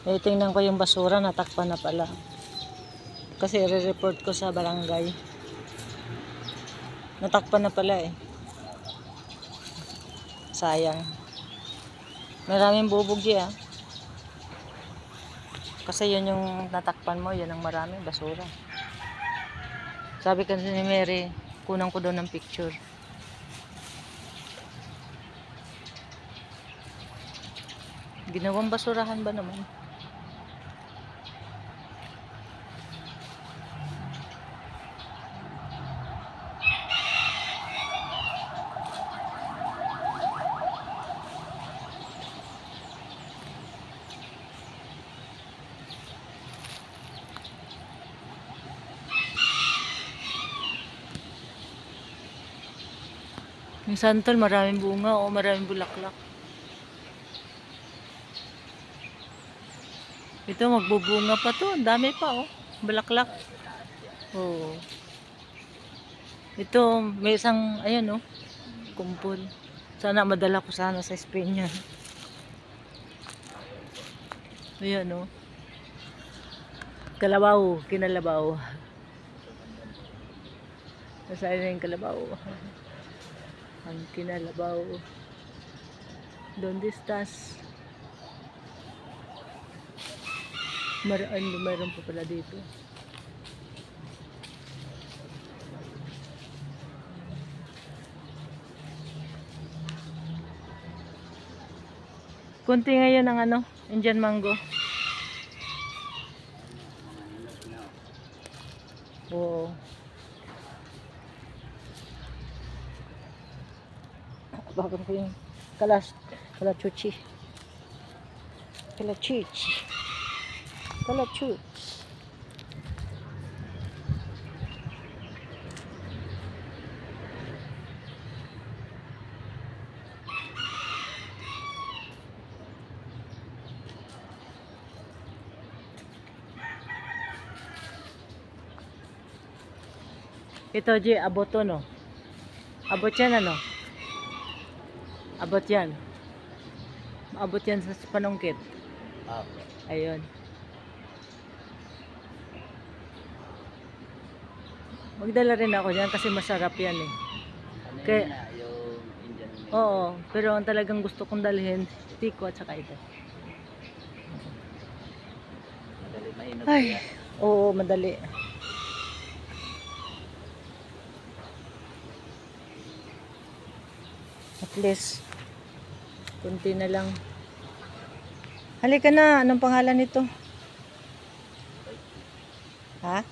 Eh, tingnan ko yung basura, natakpan na pala. Kasi re-report ko sa barangay. Natakpan na pala eh. Sayang. Maraming bubog ah. Kasi yun yung natakpan mo, yun ang maraming basura. Sabi kasi ni Mary, kunan ko daw ng picture. Ginawang basurahan ba naman? Yung santol, maraming bunga o maraming bulaklak. Ito, magbubunga pa to. Ang dami pa oh. Bulaklak. Oo. Ito, may isang, ayan oh. Kumpul. Sana madala ko sana sa Spain yan. Ayan oh. Kalabaw, kinalabaw. Nasaan na yung kalabaw? Ang kinalabaw. Donde estás? Mayroon pa pala dito. Kunti ngayon ang ano, Indian mango. Oo. Bakit ko yung kalachuchi. Kalachuchi. Ito, G, abot to, no? Abot yan, ano? Abot yan. Abot yan sa panungkit. Ayun. Magdala rin ako dyan kasi masarap yan eh. Ano Kaya, yun na, yung Indian menu? oo, pero ang talagang gusto kong dalhin, tiko at saka ito. Madali mainog Ay, kaya. oo, madali. At least, kunti na lang. Halika na, anong pangalan nito? Ha?